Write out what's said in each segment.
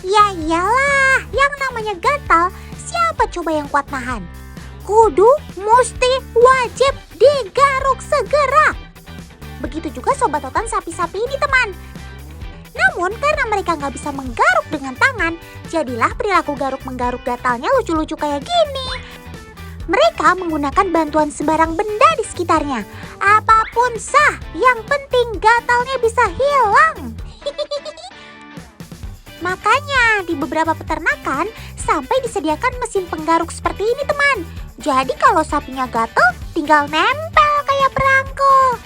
Ya iyalah, yang namanya gatal, siapa coba yang kuat nahan? Kudu, mesti, wajib digaruk segera. Begitu juga Sobat Otan sapi-sapi ini teman. Namun karena mereka nggak bisa menggaruk dengan tangan, jadilah perilaku garuk-menggaruk gatalnya lucu-lucu kayak gini. Mereka menggunakan bantuan sembarang benda di sekitarnya. Apapun sah, yang penting gatalnya bisa hilang. Makanya di beberapa peternakan sampai disediakan mesin penggaruk seperti ini teman. Jadi kalau sapinya gatel tinggal nempel kayak perangko.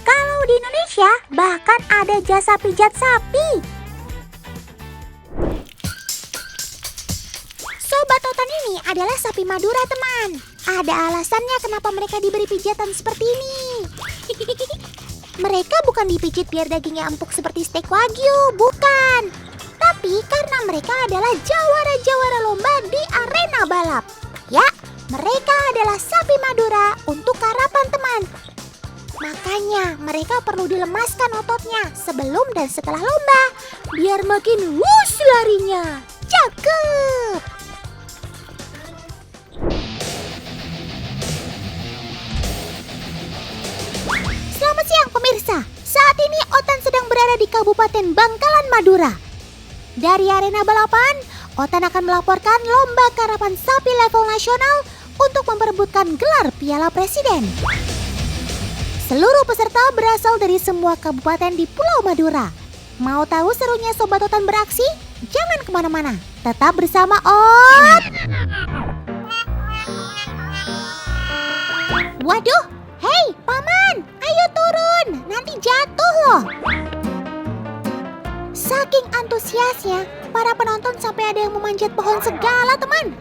Kalau di Indonesia bahkan ada jasa pijat sapi. Sobat Otan ini adalah sapi Madura teman. Ada alasannya kenapa mereka diberi pijatan seperti ini. Mereka bukan dipijit biar dagingnya empuk seperti steak wagyu, bukan. Tapi karena mereka adalah jawara-jawara lomba di arena balap. Ya, mereka adalah sapi Madura untuk karapan teman. Makanya mereka perlu dilemaskan ototnya sebelum dan setelah lomba, biar makin wush larinya. Cakep! Selamat siang pemirsa, saat ini Otan sedang berada di Kabupaten Bangkalan, Madura. Dari arena balapan, Otan akan melaporkan lomba karapan sapi level nasional untuk memperebutkan gelar Piala Presiden. Seluruh peserta berasal dari semua kabupaten di Pulau Madura. Mau tahu serunya Sobat Otan beraksi? Jangan kemana-mana, tetap bersama Ot. Waduh, hei paman, ayo turun, nanti jatuh loh. Saking antusiasnya, para penonton sampai ada yang memanjat pohon segala teman.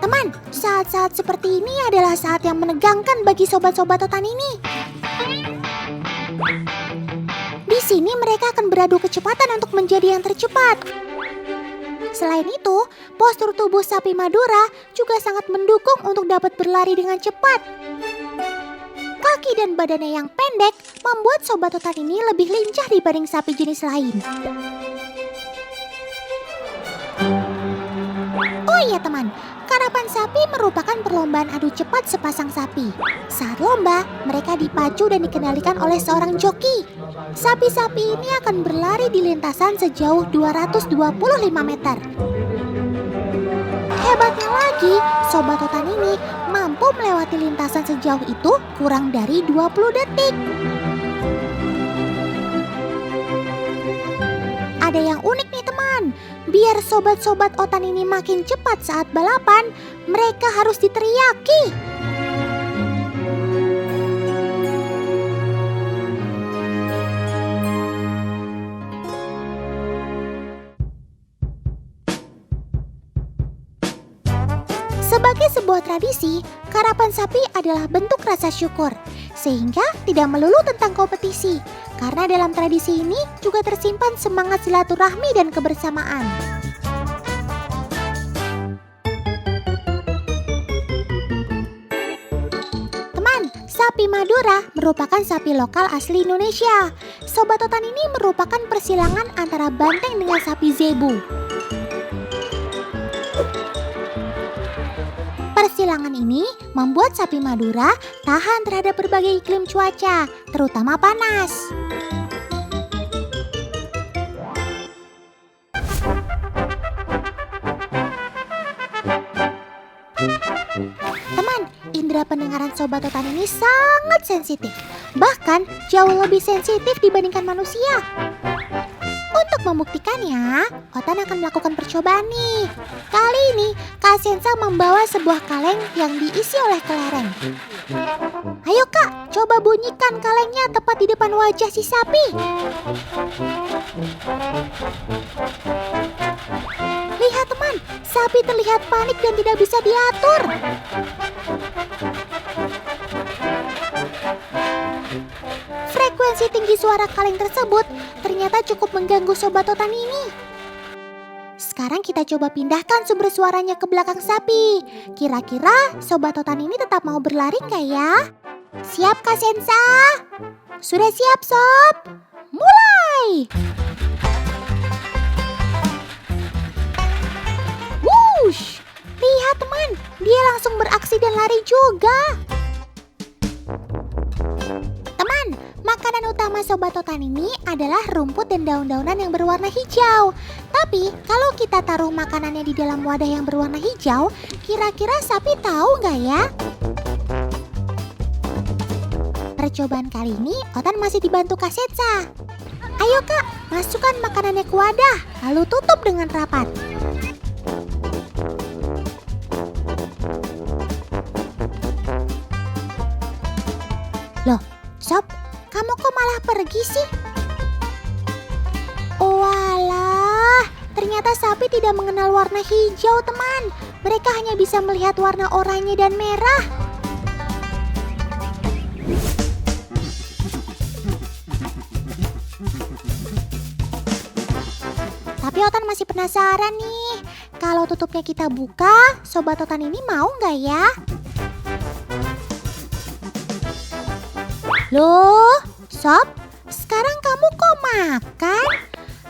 Teman, saat-saat seperti ini adalah saat yang menegangkan bagi sobat-sobat Otan ini. Di sini mereka akan beradu kecepatan untuk menjadi yang tercepat. Selain itu, postur tubuh sapi Madura juga sangat mendukung untuk dapat berlari dengan cepat. Kaki dan badannya yang pendek membuat Sobat Otan ini lebih lincah dibanding sapi jenis lain. Oh iya teman, karapan sapi merupakan perlombaan adu cepat sepasang sapi. Saat lomba, mereka dipacu dan dikendalikan oleh seorang joki. Sapi-sapi ini akan berlari di lintasan sejauh 225 meter. Hebatnya lagi, Sobat Otan ini mampu melewati lintasan sejauh itu kurang dari 20 detik. Ada yang unik nih teman, biar sobat-sobat Otan ini makin cepat saat balapan, mereka harus diteriaki. Sebagai sebuah tradisi, karapan sapi adalah bentuk rasa syukur, sehingga tidak melulu tentang kompetisi, karena dalam tradisi ini juga tersimpan semangat silaturahmi dan kebersamaan. Teman, sapi Madura merupakan sapi lokal asli Indonesia. Sobat Otan ini merupakan persilangan antara banteng dengan sapi zebu. Persilangan ini membuat sapi Madura tahan terhadap berbagai iklim cuaca, terutama panas. Teman, indera pendengaran Sobat Otan ini sangat sensitif, bahkan jauh lebih sensitif dibandingkan manusia. Untuk membuktikannya, Otan akan melakukan percobaan nih. Kali ini, Kak Sensa membawa sebuah kaleng yang diisi oleh kelereng. Ayo Kak, coba bunyikan kalengnya tepat di depan wajah si sapi. Lihat teman, sapi terlihat panik dan tidak bisa diatur. Frekuensi tinggi suara kaleng tersebut ternyata cukup mengganggu Sobat Otan ini. Sekarang kita coba pindahkan sumber suaranya ke belakang sapi. Kira-kira Sobat Totan ini tetap mau berlari nggak ya? Siap Kak Sensa? Sudah siap Sob? Mulai! Wush! Lihat teman, dia langsung beraksi dan lari juga. Teman, makanan utama Sobat Totan ini adalah rumput dan daun-daunan yang berwarna hijau. Tapi kalau kita taruh makanannya di dalam wadah yang berwarna hijau, kira-kira sapi tahu nggak ya? Percobaan kali ini Otan masih dibantu Kak Sensa. Ayo Kak, masukkan makanannya ke wadah, lalu tutup dengan rapat. Loh, Sob, kamu kok malah pergi sih? Walah, ternyata sapi tidak mengenal warna hijau, teman. Mereka hanya bisa melihat warna oranye dan merah. Tapi Otan masih penasaran nih, kalau tutupnya kita buka, Sobat Totan ini mau nggak ya? Loh, Sob, sekarang kamu kok makan?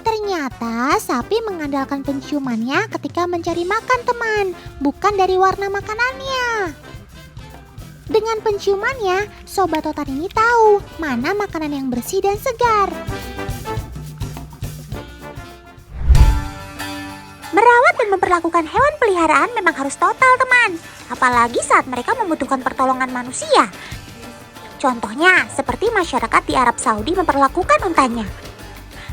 Ternyata sapi mengandalkan penciumannya ketika mencari makan teman, bukan dari warna makanannya. Dengan penciumannya, Sobat Totan ini tahu mana makanan yang bersih dan segar. Merawat dan memperlakukan hewan peliharaan memang harus total teman, apalagi saat mereka membutuhkan pertolongan manusia. Contohnya seperti masyarakat di Arab Saudi memperlakukan untanya.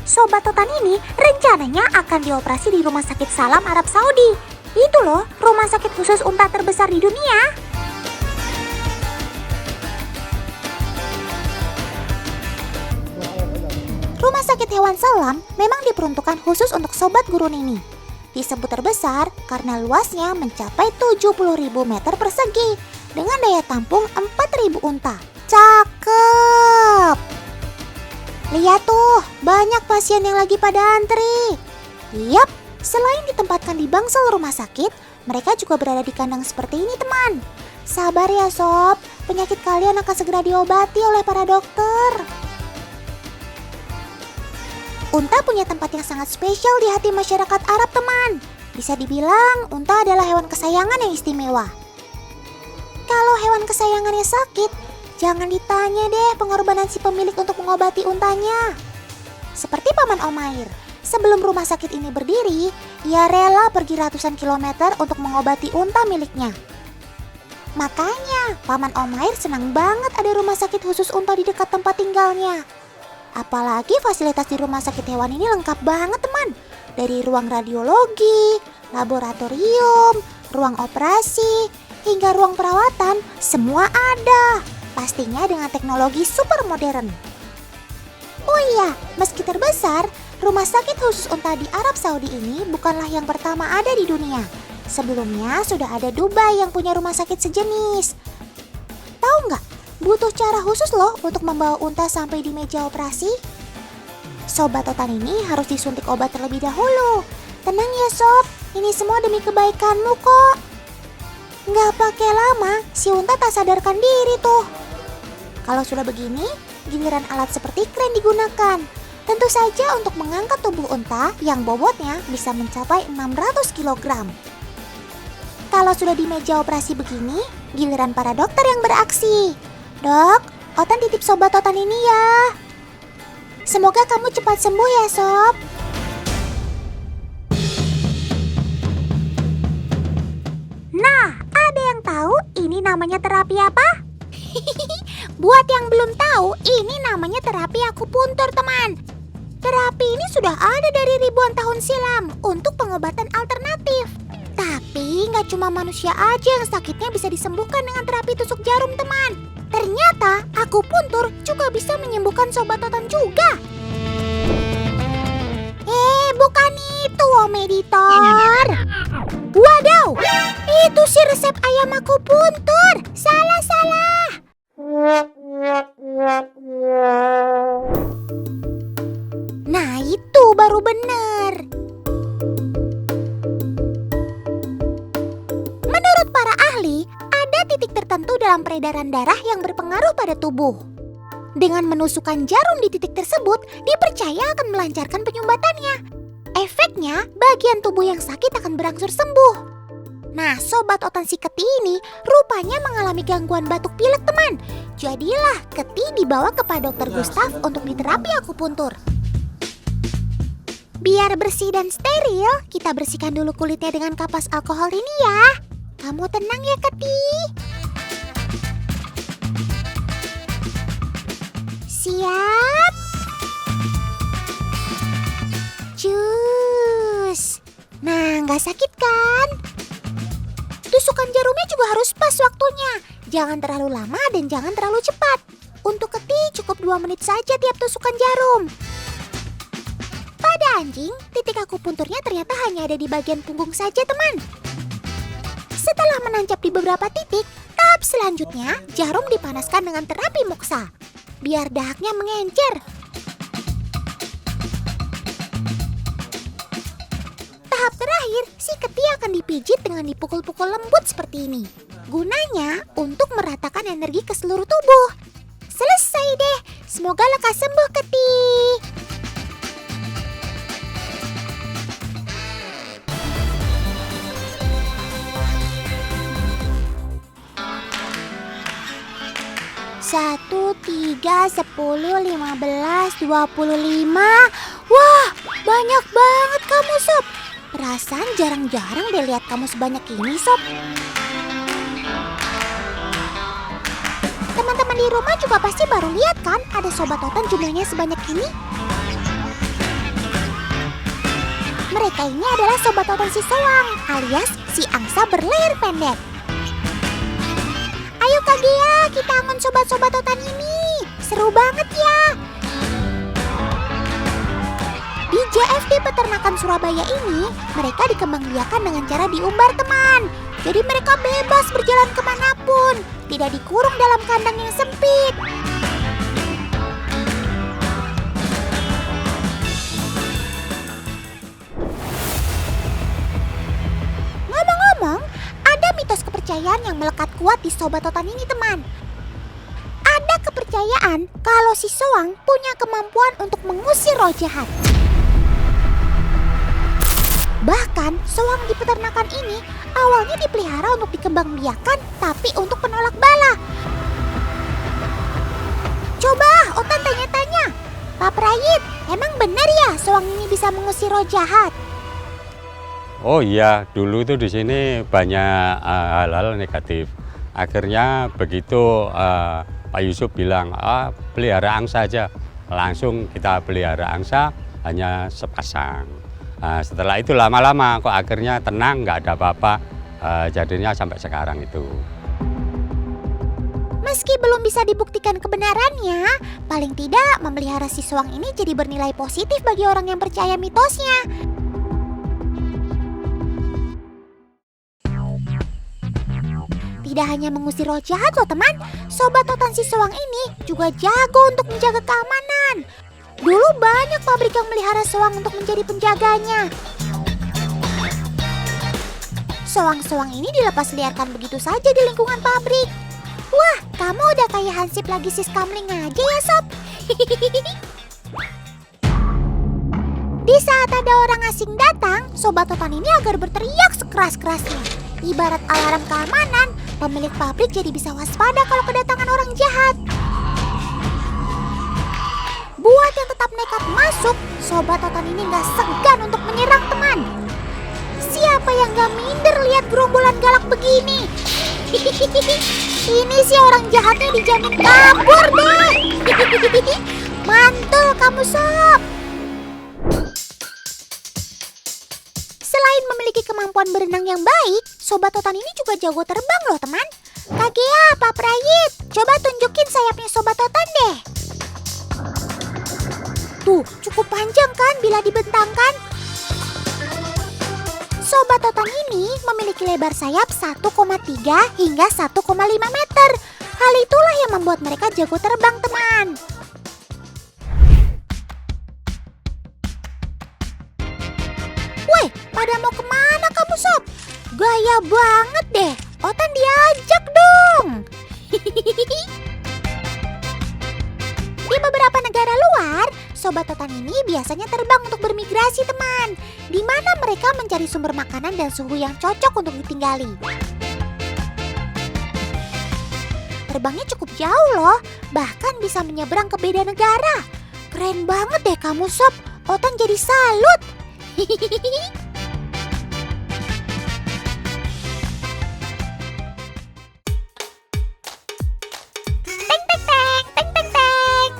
Sobat Totan ini rencananya akan dioperasi di Rumah Sakit Salam Arab Saudi. Itu loh, rumah sakit khusus unta terbesar di dunia. Rumah Sakit Hewan Salam memang diperuntukkan khusus untuk sobat gurun ini. Disebut terbesar karena luasnya mencapai 70.000 meter persegi dengan daya tampung 4.000 unta. Cakep! Lihat tuh, banyak pasien yang lagi pada antri. Yap, selain ditempatkan di bangsal rumah sakit, mereka juga berada di kandang seperti ini teman. Sabar ya Sob, penyakit kalian akan segera diobati oleh para dokter. Unta punya tempat yang sangat spesial di hati masyarakat Arab teman. Bisa dibilang unta adalah hewan kesayangan yang istimewa. Kalau hewan kesayangannya sakit, jangan ditanya deh pengorbanan si pemilik untuk mengobati untanya. Seperti Paman Omair, sebelum rumah sakit ini berdiri, ia rela pergi ratusan kilometer untuk mengobati unta miliknya. Makanya, Paman Omair senang banget ada rumah sakit khusus unta di dekat tempat tinggalnya. Apalagi fasilitas di rumah sakit hewan ini lengkap banget teman. Dari ruang radiologi, laboratorium, ruang operasi, hingga ruang perawatan, semua ada. Pastinya dengan teknologi super modern. Oh iya, meski terbesar, rumah sakit khusus unta di Arab Saudi ini bukanlah yang pertama ada di dunia. Sebelumnya sudah ada Dubai yang punya rumah sakit sejenis. Tahu nggak, butuh cara khusus loh untuk membawa unta sampai di meja operasi. Sobat Totan ini harus disuntik obat terlebih dahulu. Tenang ya Sob, ini semua demi kebaikanmu kok. Nggak pakai lama, si unta tak sadarkan diri tuh. Kalau sudah begini, giliran alat seperti kren digunakan. Tentu saja untuk mengangkat tubuh unta yang bobotnya bisa mencapai 600 kg. Kalau sudah di meja operasi begini, giliran para dokter yang beraksi. Dok, Otan titip Sobat Totan ini ya. Semoga kamu cepat sembuh ya Sob. Nah, ada yang tahu ini namanya terapi apa? Buat yang belum tahu, ini namanya terapi akupuntur teman. Terapi ini sudah ada dari ribuan tahun silam untuk pengobatan alternatif. Tapi nggak cuma manusia aja yang sakitnya bisa disembuhkan dengan terapi tusuk jarum teman. Ternyata akupuntur juga bisa menyembuhkan Sobat Totan juga. Bukan itu Om Editor. Wadaw, itu si resep ayam akupuntur. Salah. Nah itu baru benar. membantu dalam peredaran darah yang berpengaruh pada tubuh. Dengan menusukkan jarum di titik tersebut, dipercaya akan melancarkan penyumbatannya. Efeknya, bagian tubuh yang sakit akan berangsur sembuh. Nah, sobat otan si Keti ini rupanya mengalami gangguan batuk pilek, teman. Jadilah Keti dibawa kepada dokter Gustaf untuk diterapi akupuntur. Biar bersih dan steril, kita bersihkan dulu kulitnya dengan kapas alkohol ini ya. Kamu tenang ya, Keti. Siap. Cus. Nah, nggak sakit kan? Tusukan jarumnya juga harus pas waktunya. Jangan terlalu lama dan jangan terlalu cepat. Untuk Keti cukup 2 menit saja tiap tusukan jarum. Pada anjing, titik akupunturnya ternyata hanya ada di bagian punggung saja, teman. Setelah menancap di beberapa titik, tahap selanjutnya jarum dipanaskan dengan terapi moksa. Biar dahaknya mengencer. Tahap terakhir, si Keti akan dipijit dengan dipukul-pukul lembut seperti ini. Gunanya untuk meratakan energi ke seluruh tubuh. Selesai deh. Semoga lekas sembuh, Keti. Satu, 3, 10, 15, 25. Wah, banyak banget kamu, Sob. Perasaan jarang-jarang deh lihat kamu sebanyak ini, Sob. Teman-teman di rumah juga pasti baru lihat kan ada sobat otan jumlahnya sebanyak ini. Mereka ini adalah sobat otan si Soang alias si angsa berleher pendek. Ayo Kak Gea, kita angon sobat-sobat otan ini. Seru banget ya. Di JFD Peternakan Surabaya ini, mereka dikembangbiakan dengan cara diumbar, teman. Jadi mereka bebas berjalan kemanapun, tidak dikurung dalam kandang yang sempit. Ngomong-ngomong, ada mitos kepercayaan yang melekat kuat di sobat otan ini, teman. Ada kepercayaan kalau si Soang punya kemampuan untuk mengusir roh jahat. Bahkan, soang di peternakan ini awalnya dipelihara untuk dikembangbiakan, tapi untuk penolak bala. Coba otan tanya-tanya, Pak Prayit, emang benar ya soang ini bisa mengusir roh jahat? Oh iya, dulu itu di sini banyak hal-hal negatif. Akhirnya begitu Pak Yusuf bilang, pelihara angsa aja. Langsung kita pelihara angsa hanya sepasang. Setelah itu lama-lama kok akhirnya tenang, nggak ada apa-apa, jadinya sampai sekarang itu. Meski belum bisa dibuktikan kebenarannya, paling tidak memelihara si soang ini jadi bernilai positif bagi orang yang percaya mitosnya. Tidak hanya mengusir roh jahat loh teman, sobat otan si soang ini juga jago untuk menjaga keamanan. Dulu banyak pabrik yang melihara soang untuk menjadi penjaganya. Soang-soang ini dilepas liarkan begitu saja di lingkungan pabrik. Wah, kamu udah kayak Hansip lagi sis kamling aja ya, Sob. Di saat ada orang asing datang, sobat otan ini agar berteriak sekeras-kerasnya. Ibarat alarm keamanan, pemilik pabrik jadi bisa waspada kalau kedatangan orang jahat. Buat yang tetap nekat masuk, sobat otan ini gak segan untuk menyerang teman. Siapa yang gak minder lihat gerombolan galak begini? Ini sih orang jahatnya dijamin kabur deh. Mantul kamu, Sob. Selain memiliki kemampuan berenang yang baik, sobat otan ini juga jago terbang loh teman. Kak Gea, Pak Prayit, coba tunjukin sayapnya sobat otan deh. Tuh, cukup panjang kan bila dibentangkan? Sobat otan ini memiliki lebar sayap 1,3 hingga 1,5 meter. Hal itulah yang membuat mereka jago terbang, teman. Woi, pada mau kemana kamu, Sob? Gaya banget deh. Otan diajak dong. Sobat Totan ini biasanya terbang untuk bermigrasi teman, di mana mereka mencari sumber makanan dan suhu yang cocok untuk ditinggali. Terbangnya cukup jauh loh, bahkan bisa menyeberang ke beda negara. Keren banget deh kamu Sob, Otan jadi salut. Teng teng teng, teng teng teng.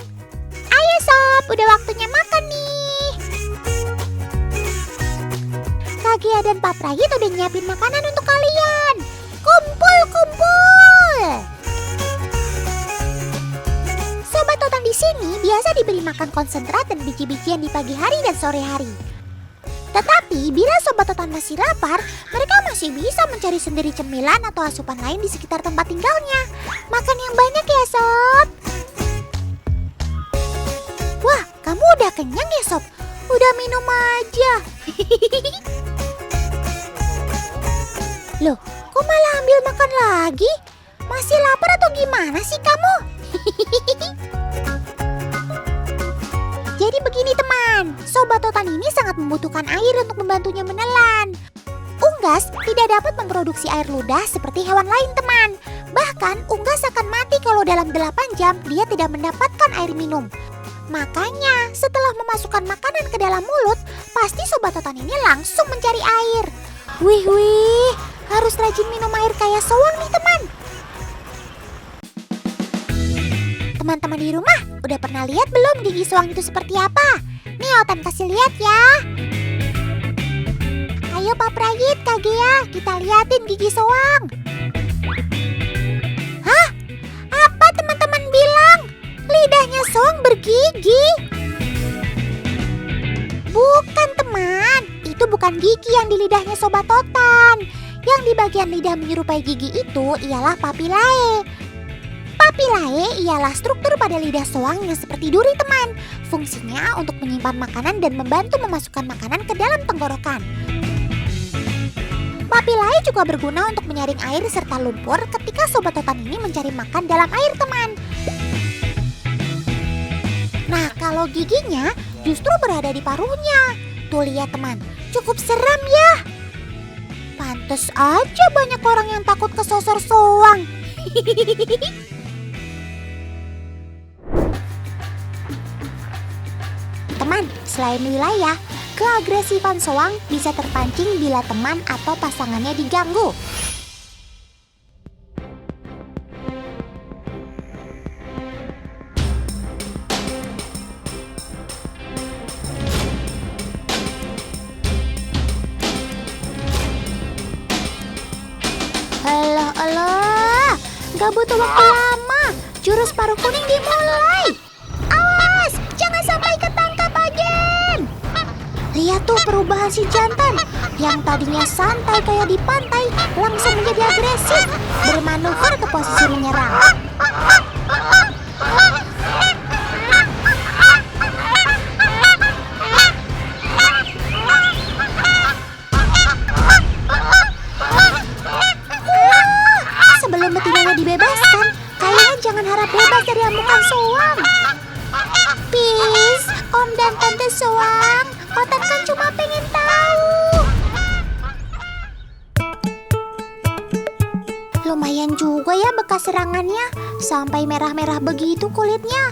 Ayo Sob, udah waktunya makan nih. Kak Gia dan Pak Prayit udah nyiapin makanan untuk kalian. Kumpul, kumpul. Sobat Totan di sini biasa diberi makan konsentrat dan biji-bijian di pagi hari dan sore hari. Tetapi bila Sobat Totan masih lapar, mereka masih bisa mencari sendiri cemilan atau asupan lain di sekitar tempat tinggalnya. Makan yang banyak ya Sob. Wah, kamu udah kenyang ya Sob? Udah minum aja. Loh, kok malah ambil makan lagi? Masih lapar atau gimana sih kamu? Jadi begini teman, Sobat Totan ini sangat membutuhkan air untuk membantunya menelan. Unggas tidak dapat memproduksi air ludah seperti hewan lain teman. Bahkan unggas akan mati kalau dalam 8 jam dia tidak mendapatkan air minum. Makanya setelah memasukkan makanan ke dalam mulut, pasti Sobat Totan ini langsung mencari air. Wih, harus rajin minum air kayak soang nih teman. Teman-teman di rumah, udah pernah lihat belum gigi soang itu seperti apa? Nih Otan kasih lihat ya. Ayo Pak Prayit, Kak Gia, kita liatin gigi soang. Hah? Apa teman-teman bilang? Lidahnya soang bergigi? Bukan teman, itu bukan gigi yang di lidahnya Sobat Totan. Yang di bagian lidah menyerupai gigi itu ialah papilae. Papilae ialah struktur pada lidah soang yang seperti duri teman. Fungsinya untuk menyimpan makanan dan membantu memasukkan makanan ke dalam tenggorokan. Papilae juga berguna untuk menyaring air serta lumpur ketika Sobat Totan ini mencari makan dalam air teman. Nah, kalau giginya justru berada di paruhnya. Tuh lihat teman, cukup seram ya. Pantes aja banyak orang yang takut kesosor soang. Teman, selain wilayah, keagresifan soang bisa terpancing bila teman atau pasangannya diganggu. Alah, gak butuh waktu lama. Jurus paruh kuning dimulai. Awas, jangan sampai ketangkap agen. Lihat tuh perubahan si jantan. Yang tadinya santai kayak di pantai, langsung menjadi agresif, bermanuver ke posisi menyerang. Sebelum betinanya dibebaskan, kayaknya jangan harap bebas dari amukan soang. Please, Om dan Tante Soang, Otan kan cuma pengen tahu. Lumayan juga ya bekas serangannya, sampai merah-merah begitu kulitnya.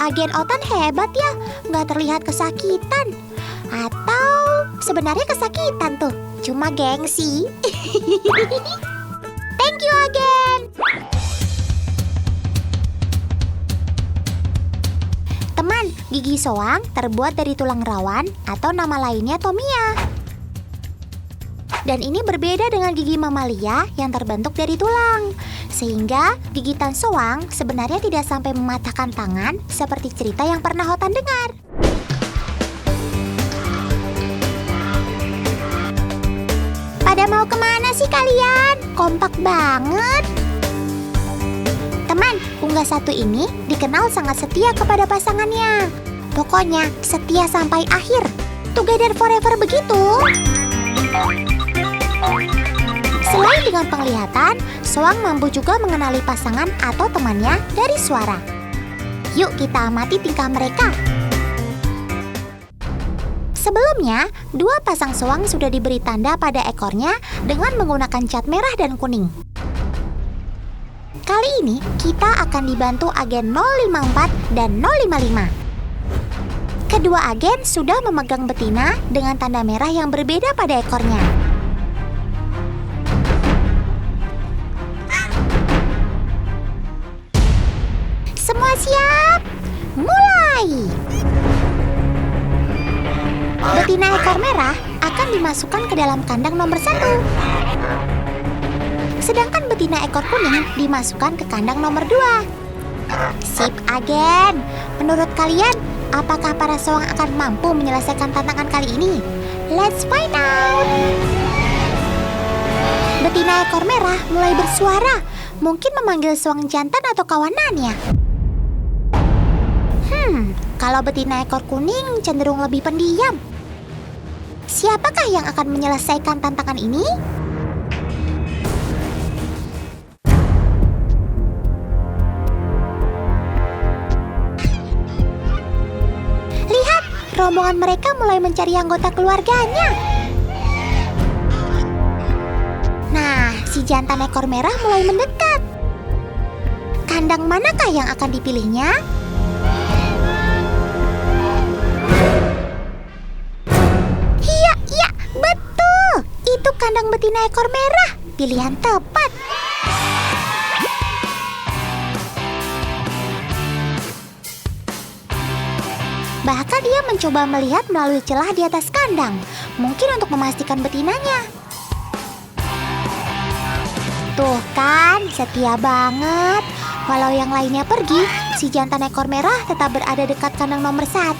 Agen Otan hebat ya, nggak terlihat kesakitan. Atau sebenarnya kesakitan tuh, cuma gengsi. Thank you, agen. Teman, gigi soang terbuat dari tulang rawan atau nama lainnya tomia. Dan ini berbeda dengan gigi mamalia yang terbentuk dari tulang. Sehingga gigitan soang sebenarnya tidak sampai mematahkan tangan seperti cerita yang pernah Otan dengar. Pada mau kemana sih kalian? Kompak banget. Teman, unggas satu ini dikenal sangat setia kepada pasangannya. Pokoknya setia sampai akhir. Together forever begitu. Selain dengan penglihatan, soang mampu juga mengenali pasangan atau temannya dari suara. Yuk kita amati tingkah mereka. Sebelumnya, dua pasang soang sudah diberi tanda pada ekornya dengan menggunakan cat merah dan kuning. Kali ini, kita akan dibantu agen 054 dan 055. Kedua agen sudah memegang betina dengan tanda merah yang berbeda pada ekornya. Semua siap? Mulai! Betina ekor merah akan dimasukkan ke dalam kandang nomor 1. Sedangkan betina ekor kuning dimasukkan ke kandang nomor 2. Sip, agen. Menurut kalian, apakah para soang akan mampu menyelesaikan tantangan kali ini? Let's find out! Betina ekor merah mulai bersuara, mungkin memanggil soang jantan atau kawanannya. Kalau betina ekor kuning cenderung lebih pendiam. Siapakah yang akan menyelesaikan tantangan ini? Lihat, rombongan mereka mulai mencari anggota keluarganya. Nah, si jantan ekor merah mulai mendekat. Kandang manakah yang akan dipilihnya? Iya, betul. Itu kandang betina ekor merah. Pilihan tepat. Bahkan dia mencoba melihat melalui celah di atas kandang, mungkin untuk memastikan betinanya. Tuh kan, setia banget. Walau yang lainnya pergi, si jantan ekor merah tetap berada dekat kandang nomor 1.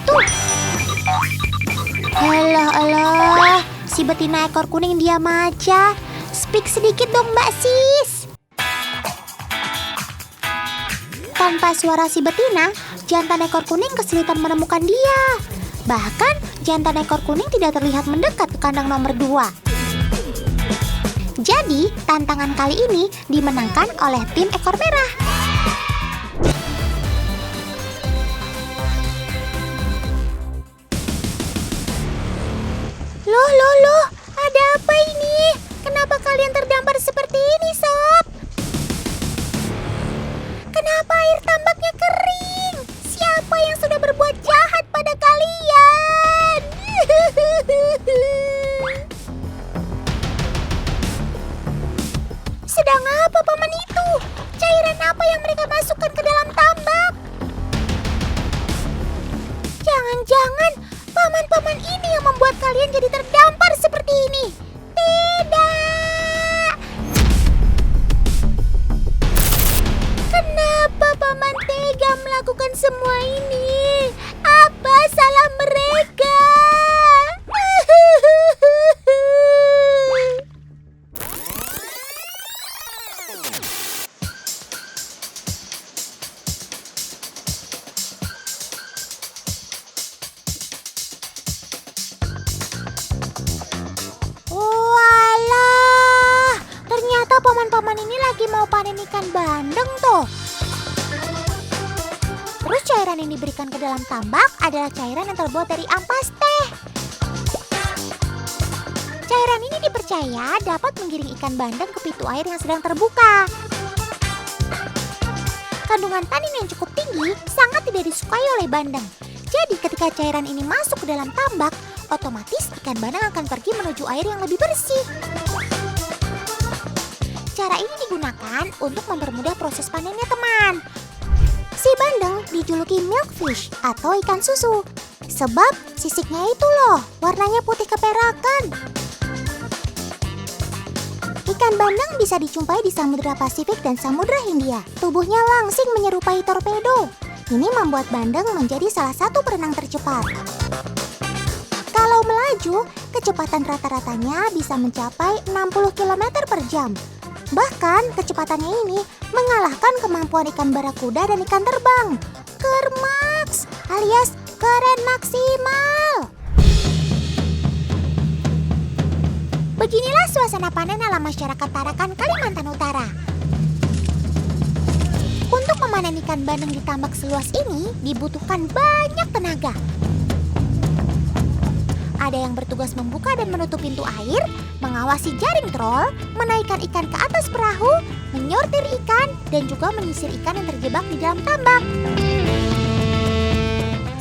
Alah, si betina ekor kuning diam aja. Speak sedikit dong, Mbak Sis. Tanpa suara si betina, jantan ekor kuning kesulitan menemukan dia. Bahkan, jantan ekor kuning tidak terlihat mendekat ke kandang nomor 2. Jadi, tantangan kali ini dimenangkan oleh tim ekor merah. Loh, ada apa ini? Kenapa kalian terdampar seperti ini, Sob? Kenapa air tambaknya kering? Siapa yang sudah berbuat jahat pada kalian? Sedang apa paman itu? Cairan apa yang mereka masukkan ke dalam tambak? Jangan-jangan paman-paman ini yang membuat kalian jadi terdampar seperti ini. Tidak! Kenapa paman tega melakukan semua ini? Apa salah mereka? Walah, ternyata paman-paman ini lagi mau panen ikan bandeng tuh. Terus cairan yang diberikan ke dalam tambak adalah cairan yang terbuat dari ampas teh. Cairan ini dipercaya dapat menggiring ikan bandeng ke pintu air yang sedang terbuka. Kandungan tanin yang cukup tinggi sangat tidak disukai oleh bandeng. Jadi ketika cairan ini masuk ke dalam tambak, otomatis ikan bandeng akan pergi menuju air yang lebih bersih. Cara ini digunakan untuk mempermudah proses panennya, teman. Si bandeng dijuluki milkfish atau ikan susu. Sebab sisiknya itu loh, warnanya putih keperakan. Ikan bandeng bisa dijumpai di Samudra Pasifik dan Samudra Hindia. Tubuhnya langsing menyerupai torpedo. Ini membuat bandeng menjadi salah satu perenang tercepat. Kalau melaju, kecepatan rata-ratanya bisa mencapai 60 km per jam. Bahkan kecepatannya ini mengalahkan kemampuan ikan barakuda dan ikan terbang. Kermaks alias keren maksimal. Beginilah suasana panen ala masyarakat Tarakan, Kalimantan Utara. Untuk memanen ikan bandeng di tambak seluas ini dibutuhkan banyak tenaga. Ada yang bertugas membuka dan menutup pintu air, mengawasi jaring trol, menaikkan ikan ke atas perahu, menyortir ikan, dan juga menyisir ikan yang terjebak di dalam tambak.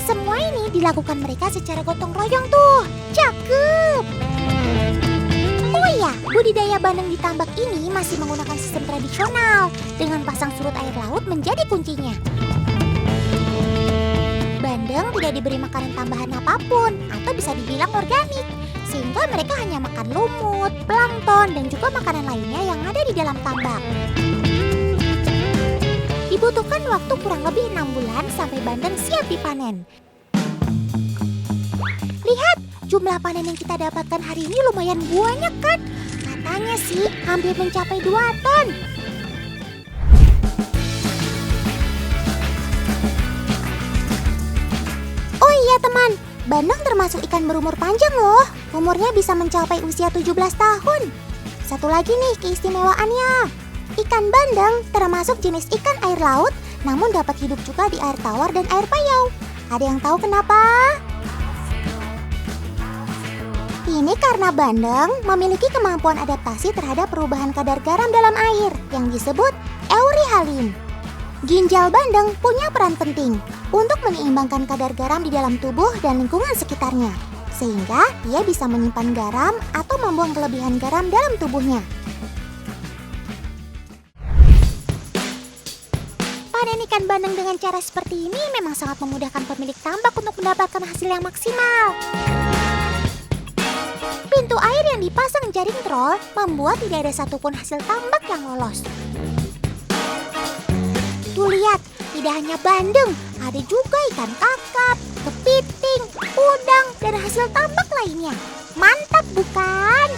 Semua ini dilakukan mereka secara gotong royong tuh. Cakep! Oh iya, budidaya bandeng di tambak ini masih menggunakan sistem tradisional dengan pasang surut air laut menjadi kuncinya. Bandeng tidak diberi makanan tambahan apapun atau bisa dibilang organik, sehingga mereka hanya makan lumut, plankton, dan juga makanan lainnya yang ada di dalam tambak. Dibutuhkan waktu kurang lebih 6 bulan sampai bandeng siap dipanen. Lihat, jumlah panen yang kita dapatkan hari ini lumayan banyak kan? Katanya sih hampir mencapai 2 ton. Oh iya teman, bandeng termasuk ikan berumur panjang loh. Umurnya bisa mencapai usia 17 tahun. Satu lagi nih keistimewaannya. Ikan bandeng termasuk jenis ikan air laut, namun dapat hidup juga di air tawar dan air payau. Ada yang tahu kenapa? Ini karena bandeng memiliki kemampuan adaptasi terhadap perubahan kadar garam dalam air yang disebut euryhalin. Ginjal bandeng punya peran penting untuk menyeimbangkan kadar garam di dalam tubuh dan lingkungan sekitarnya, sehingga ia bisa menyimpan garam atau membuang kelebihan garam dalam tubuhnya. Panen ikan bandeng dengan cara seperti ini memang sangat memudahkan pemilik tambak untuk mendapatkan hasil yang maksimal. Pintu air yang dipasang jaring trol membuat tidak ada satupun hasil tambak yang lolos. Tuh lihat, tidak hanya bandeng, ada juga ikan kakap, kepiting, udang, dan hasil tambak lainnya. Mantap bukan?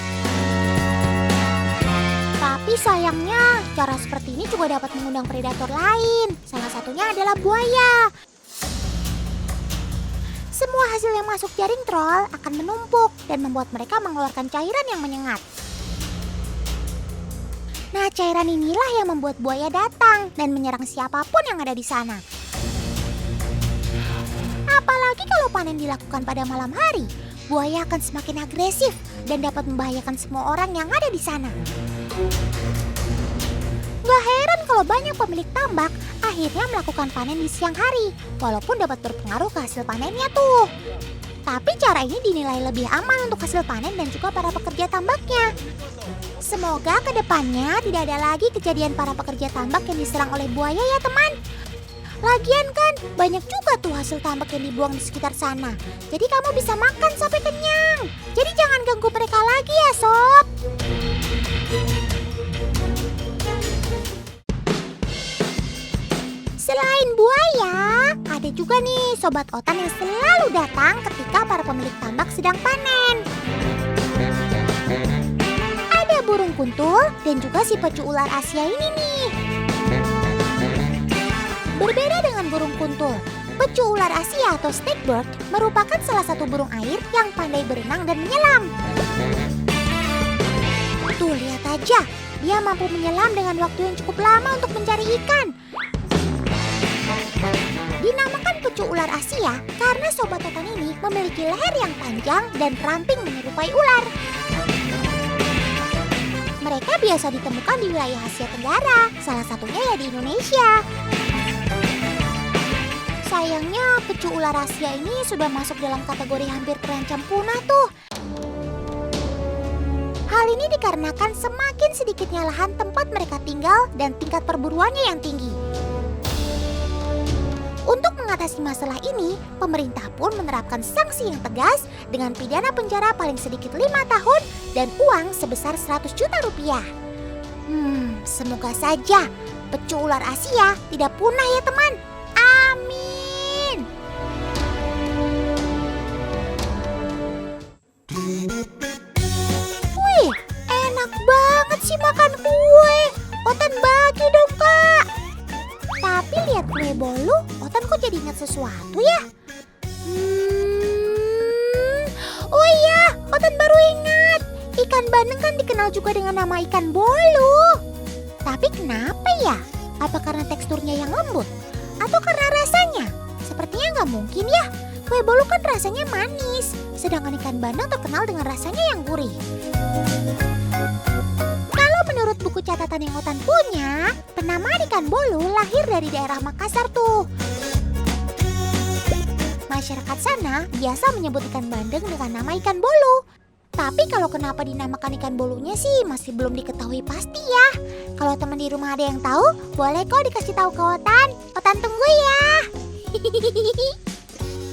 Tapi sayangnya, cara seperti ini juga dapat mengundang predator lain. Salah satunya adalah buaya. Semua hasil yang masuk jaring trol akan menumpuk dan membuat mereka mengeluarkan cairan yang menyengat. Nah, cairan inilah yang membuat buaya datang dan menyerang siapapun yang ada di sana. Apalagi kalau panen dilakukan pada malam hari, buaya akan semakin agresif dan dapat membahayakan semua orang yang ada di sana. Gak heran kalau banyak pemilik tambak akhirnya melakukan panen di siang hari, walaupun dapat berpengaruh ke hasil panennya tuh. Tapi cara ini dinilai lebih aman untuk hasil panen dan juga para pekerja tambaknya. Semoga kedepannya tidak ada lagi kejadian para pekerja tambak yang diserang oleh buaya ya teman. Lagian kan banyak juga tuh hasil tambak yang dibuang di sekitar sana. Jadi kamu bisa makan sampai kenyang. Jadi jangan ganggu mereka lagi ya sob. Selain buaya, ada juga nih sobat otan yang selalu datang ketika para pemilik tambak sedang panen. Ada burung kuntul dan juga si pecu ular Asia ini nih. Berbeda dengan burung kuntul, pecu ular Asia atau snakebird merupakan salah satu burung air yang pandai berenang dan menyelam. Tuh lihat aja, dia mampu menyelam dengan waktu yang cukup lama untuk mencari ikan. Dinamakan pecu ular Asia karena sobat otan ini memiliki leher yang panjang dan ramping menyerupai ular. Mereka biasa ditemukan di wilayah Asia Tenggara, salah satunya ya di Indonesia. Sayangnya pecu ular Asia ini sudah masuk dalam kategori hampir terancam punah tuh. Hal ini dikarenakan semakin sedikitnya lahan tempat mereka tinggal dan tingkat perburuannya yang tinggi. Untuk mengatasi masalah ini, pemerintah pun menerapkan sanksi yang tegas dengan pidana penjara paling sedikit 5 tahun dan uang sebesar 100 juta rupiah. Semoga saja pecu ular Asia tidak punah ya teman. Amin. Wih, enak banget sih makan kue. Otan bagi dong kak. Tapi lihat kue bolu, Otan kok jadi ingat sesuatu ya? Oh iya, Otan baru ingat. Ikan bandeng kan dikenal juga dengan nama ikan bolu. Tapi kenapa ya? Apa karena teksturnya yang lembut? Atau karena rasanya? Sepertinya nggak mungkin ya. Kue bolu kan rasanya manis, sedangkan ikan bandeng terkenal dengan rasanya yang gurih. Kalau menurut buku catatan yang Otan punya, penamaan ikan bolu lahir dari daerah Makassar tuh. Masyarakat sana biasa menyebut ikan bandeng dengan nama ikan bolu. Tapi kalau kenapa dinamakan ikan bolunya sih masih belum diketahui pasti ya. Kalau teman di rumah ada yang tahu, boleh kok dikasih tahu ke Otan. Otan tunggu ya.